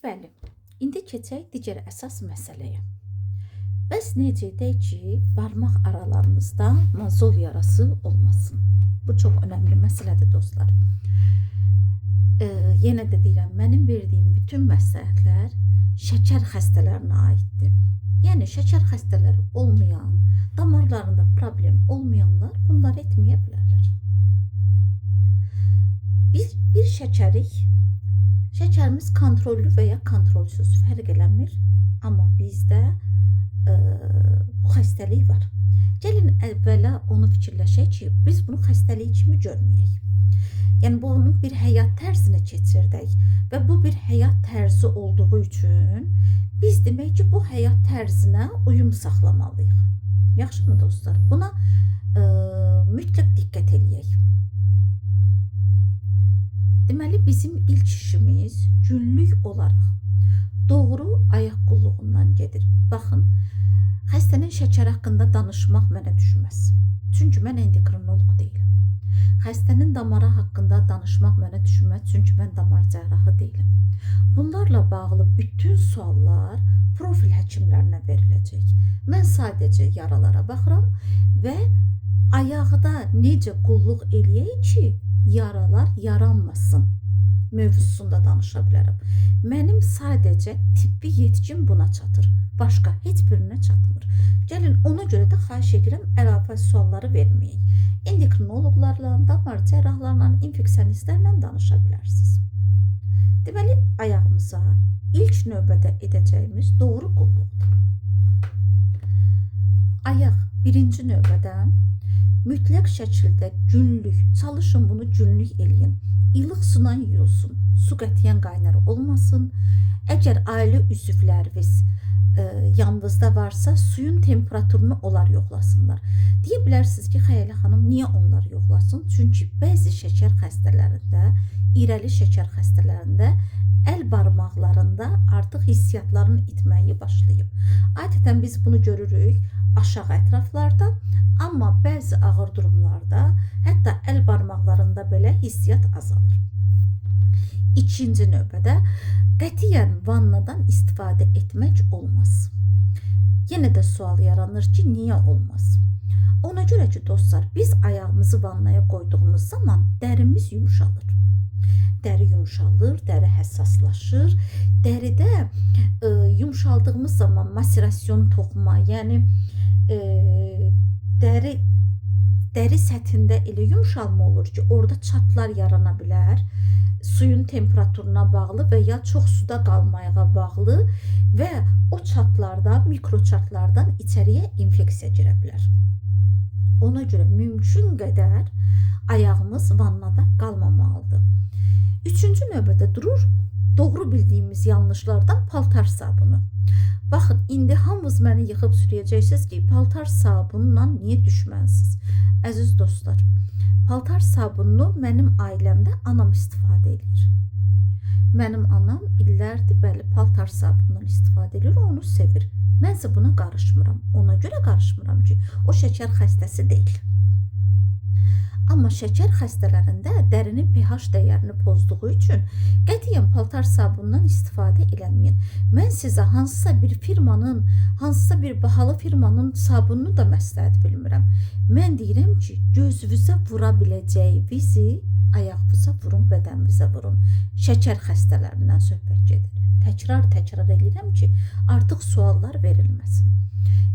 Bəli, indi keçək digər əsas məsələyə. Bəs necə edək ki, barmaq aralarımızda mozol yarası olmasın? Bu çox önəmli məsələdir dostlar. Yenə də deyirəm, mənim verdiyim bütün məsləhətlər şəkər xəstələrinə aiddir. Yəni şəkər xəstələri olmayan, damarlarında problem olmayanlar bunları etməyə bilərlər. Biz bir şəkərimiz kontrollü və ya kontrolsüz fərq eləmir, amma bizdə bu xəstəlik var. Gəlin əvvəla onu fikirləşək ki, biz bunu xəstəlik kimi görməyək. Yəni bunun bir həyat tərzinə keçirdək və bu bir həyat tərzi olduğu üçün biz demək ki, bu həyat tərzinə uyum saxlamalıyıq. Yaxşımı dostlar? Buna mütləq diqqət eləyək. Deməli bizim ilk işimiz günlük olaraq doğru ayaq qulluğundan gedir. Baxın, xəstənin şəkər haqqında danışmaq mənə düşməz. Çünki mən endokrinoloq deyiləm. Xəstənin damarı haqqında danışmaq mənə düşməz. Çünki mən damar cərrahı deyiləm. Bunlarla bağlı bütün suallar profil həkimlərinə veriləcək. Mən sadəcə yaralara baxıram və ayaqda necə qulluq eləyək ki, yaralar yaranmasın mövzusunda danışa bilərəm. Mənim sadəcə tibbi yetkim buna çatır. Başqa heç birinə çatmır. Gəlin ona görə də xahiş edirəm əlavə sualları verməyək. Endokrinoloqlarla, damar cərrahlarla, infeksionistlərlə danışa bilərsiniz. Deməli, ayağımıza ilk növbədə edəcəyimiz doğru qulluqdur. Ayaq birinci növbədə mütləq şəkildə günlük, çalışın bunu günlük eləyin. İlıq sudan yuyulsun, su qətiyyən qaynar olmasın. Əgər ailə üzvləriniz yanınızda varsa, suyun temperaturunu onlar yoxlasınlar. Deyə bilərsiniz ki, Xəyələ xanım, niyə onlar yoxlasın? Çünki bəzi şəkər xəstələrində, irəli şəkər xəstələrində əl barmaqlarında artıq hissiyatların itməyi başlayıb. Adətən biz bunu görürük aşağı ətraflarda, amma bəzi ağır durumlarda hətta əl barmaqlarında belə hissiyat azalır. İkinci növbədə qətiyyən vannadan istifadə etmək olmaz. Yenə də sual yaranır ki, niyə olmaz? Ona görə ki, dostlar, biz ayağımızı vannaya qoyduğumuz zaman dərimiz yumşalır. Dəri yumşalır, dəri həssaslaşır. Dəridə yumşaldığımız zaman maserasyon toxuma, yəni dəri səthində elə yumşalma olur ki, orada çatlar yarana bilər. Suyun temperaturuna bağlı və ya çox suda qalmaya bağlı və o çatlardan, mikroçatlardan içəriyə infeksiya girə bilər. Ona görə mümkün qədər ayağımız vannada qalmamalıdır. Üçüncü növbədə durur, doğru bildiyimiz yanlışlardan paltar sabunu. Baxın, indi hamınız məni yıxıb sürüyəcəksiniz ki, paltar sabunla niyə düşmənsiz? Əziz dostlar, paltar sabununu mənim ailəmdə anam istifadə edir. Mənim anam illərdir bəli paltar sabunundan istifadə edir, onu sevir. Mənsə buna qarışmıram. Ona görə qarışmıram ki, o şəkər xəstəsi deyil. Amma şəkər xəstələrində dərinin pH dəyərini pozduğu üçün qətiyyən paltar sabunundan istifadə eləməyin. Mən sizə hansısa bir firmanın, hansısa bir bahalı firmanın sabununu da məsləhət bilmirəm. Mən deyirəm ki, gözünüzə vura biləcəyinizi ayağınıza vurun, bədəninizə vurun. Şəkər xəstələrindən söhbət gedir. Təkrar edirəm ki, artıq suallar verilməsin.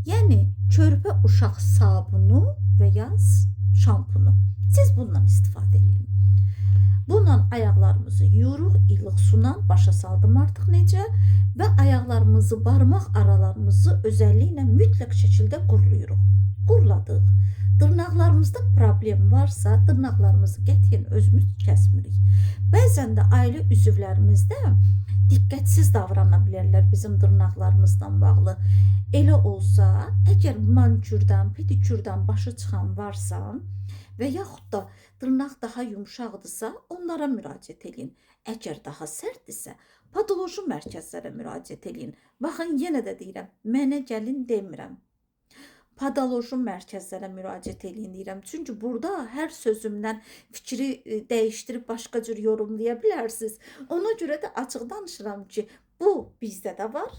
Yəni, körpə uşaq sabunu və ya şampunu. Siz bundan istifadə edin. Bununla ayaqlarımızı yuyuruq, ilıq suyla başa saldım artıq necə və ayaqlarımızı, barmaq aralarımızı özəlliklə mütləq şəkildə qurlayırıq. Qurladıq. Dırnaqlarımızda problem varsa, dırnaqlarımızı qətiyyən özümüz kəsmirik. Bəzən də ailə üzvlərimizdə diqqətsiz davrana bilərlər bizim dırnaqlarımızdan bağlı. Elə olsa, əgər manikürdən, pedikürdən başı çıxan varsa və yaxud da dırnaq daha yumşaqdırsa, onlara müraciət edin. Əgər daha sərtdirsə, podoloji mərkəzlərə müraciət edin. Baxın, yenə də deyirəm, mənə gəlin demirəm. Podoloji mərkəzlərə müraciət edin deyirəm. Çünki burada hər sözümdən fikri dəyişdirib başqa cür yorumlaya bilərsiniz. Ona görə də açıq danışıram ki, Bu bizdə də var,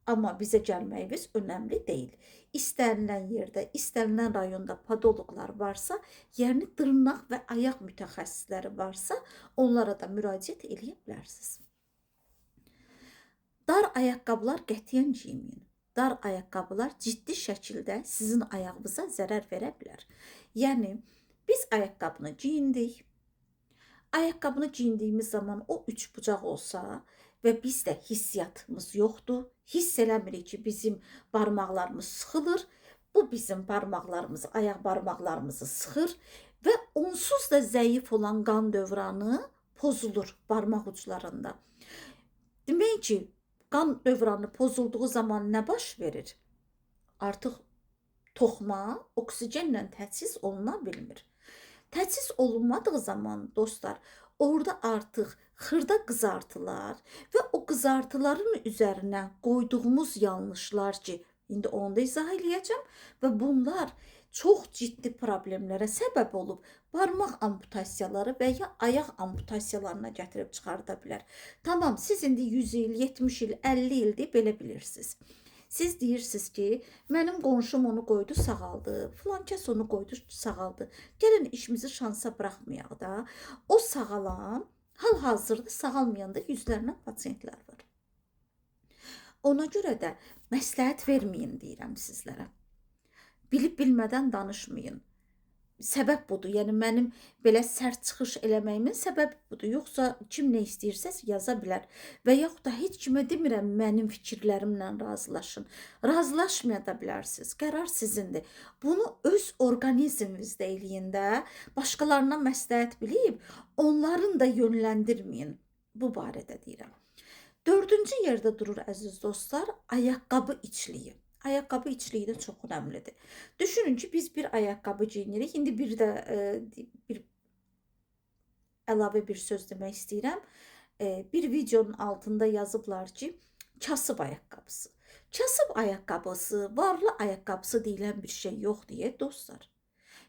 amma bizə gəlməyimiz önəmli deyil. İstənilən yerdə, istənilən rayonda podoloqlar varsa, yəni dırnaq və ayaq mütəxəssisləri varsa, onlara da müraciət eləyə bilərsiniz. Dar ayaqqabılar qətiyyən geyməyin. Dar ayaqqabılar ciddi şəkildə sizin ayağınıza zərər verə bilər. Yəni, biz ayaqqabını geyindik. Ayaqqabını geyindiyimiz zaman o üçbucaq olsa və bizdə hissiyatımız yoxdur, hiss eləmirik ki, bizim barmaqlarımız sıxılır, bu bizim barmaqlarımızı, ayaq barmaqlarımızı sıxır və onsuz da zəif olan qan dövranı pozulur barmaq uclarında. Demək ki, qan dövranı pozulduğu zaman nə baş verir? Artıq toxuma oksigenlə təchiz oluna bilmir. Təchiz olunmadığı zaman dostlar, orada artıq xırda qızartılar və o qızartıların üzərinə qoyduğumuz yanlışlar ki, indi onu da izah eləyəcəm və bunlar çox ciddi problemlərə səbəb olub barmaq amputasiyaları və ya ayaq amputasiyalarına gətirib çıxarda bilər. Tamam, siz indi 100 il, 70 il, 50 ildir belə bilirsiniz. Siz deyirsiniz ki, mənim qonşum onu qoydu, sağaldı, filan kəs onu qoydu, sağaldı. Gəlin işimizi şansa buraxmayaq da. O sağalan, hal-hazırda sağalmayan da yüzlərlə pasiyentlər var. Ona görə də məsləhət verməyin deyirəm sizlərə. Bilib-bilmədən danışmayın. Səbəb budur, yəni mənim belə sərt çıxış eləməyimin səbəbi budur. Yoxsa kim nə istəyirsə yaza bilər və yaxud da heç kimə demirəm mənim fikirlərimlə razılaşın. Razılaşmaya da bilərsiniz, qərar sizindir. Bunu öz orqanizminizdə eləyin də, başqalarına məsləhət bilib, onların da yönləndirməyin. Bu barədə deyirəm. 4-cü yerdə durur əziz dostlar, ayaqqabı içliyi. Ayaqqabı içliyi də çox önəmlidir. Düşünün ki, biz bir ayaqqabı geyinirik. İndi bir də əlavə bir söz demək istəyirəm. Bir videonun altında yazıblar ki, kasıb ayaqqabısı. Kasıb ayaqqabısı, varlı ayaqqabısı deyilən bir şey yox deyə dostlar.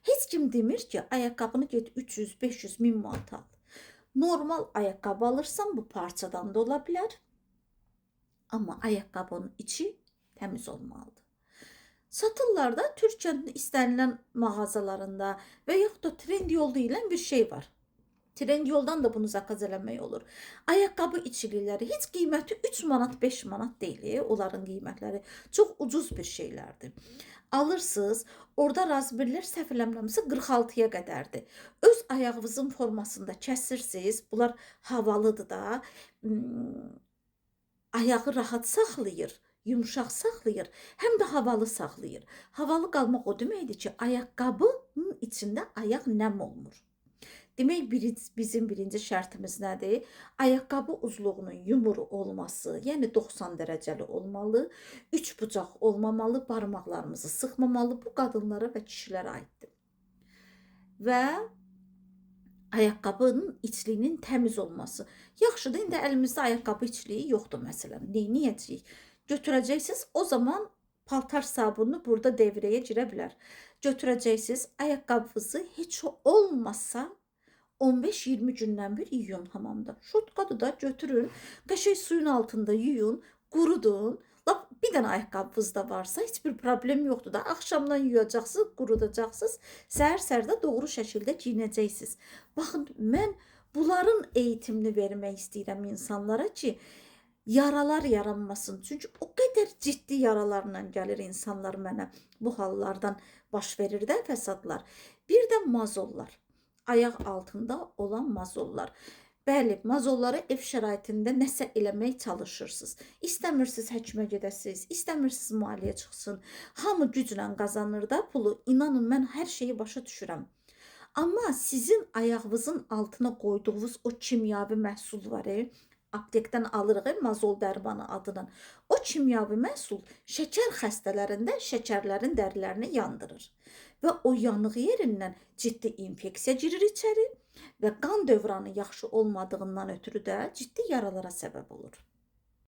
Heç kim demir ki, ayaqqabını get 300, 500, 1000 manat al. Normal ayaqqabı alırsan bu parçadan da ola bilər. Amma ayaqqabının içi təmiz olmalıdır. Satırlar da Türkiyənin istənilən mağazalarında və yaxud da Trendyol deyilən bir şey var. Trendyoldan da bunu zakaz eləmək olur. Ayaqqabı içilikləri heç qiyməti 3 manat, 5 manat deyil. Onların qiymətləri çox ucuz bir şeylərdir. Alırsınız, orada razmerlər səhv eləmirəmsə 46-ya qədərdir. Öz ayağınızın formasında kəsirsiniz. Bunlar havalıdır da. Ayağı rahat saxlayır, yumuşaq saxlayır, həm də havalı saxlayır. Havalı qalmaq o deməkdir ki, ayaqqabının içində ayaq nəm olmur. Demək, bizim birinci şərtimiz nədir? Ayaqqabı uzluğunun yumru olması, yəni 90 dərəcəli olmalı, 3 bucaq olmamalı, barmaqlarımızı sıxmamalı. Bu qadınlara və kişilərə aiddir. Və ayaqqabının içliyinin təmiz olması. Yaxşıdır, indi əlimizdə ayaqqabı içliyi yoxdur məsələn. Neyəcəyik? Götürəcəksiniz, o zaman paltar sabununu burada devrəyə girə bilər. Götürəcəksiniz, ayaqqabınızı heç olmasa 15-20 gündən bir yuyun hamamda. Şotqadı da götürün, qəşəng suyun altında yuyun, qurudun. Bir dənə ayaqqabınız da varsa heç bir problem yoxdur da. Axşamdan yuyacaqsınız, qurudacaqsınız. Səhər-səhər də doğru şəkildə giyinəcəksiniz. Baxın, mən bunların eğitimini vermək istəyirəm insanlara ki, yaralar yaranmasın. Çünki o qədər ciddi yaralarla gəlir insanlar mənə. Bu hallardan baş verir də fəsadlar. Bir də mazollar. Ayaq altında olan mazollar. Bəli, mazolları ev şəraitində nəsə eləmək çalışırsınız. İstəmirsiniz həkimə gedəsiniz, istəmirsiniz maliyyə çıxsın. Hamı güclə qazanır da pulu. İnanın, mən hər şeyi başa düşürəm. Amma sizin ayağınızın altına qoyduğunuz o kimyavi məhsul var, aptekdən alırıq mazol dərmanı adının. O kimyavi məhsul şəkər xəstələrində şəkərlərin dərilərini yandırır. Və o yanıq yerindən ciddi infeksiya girir içəri və qan dövranı yaxşı olmadığından ötürü də ciddi yaralara səbəb olur.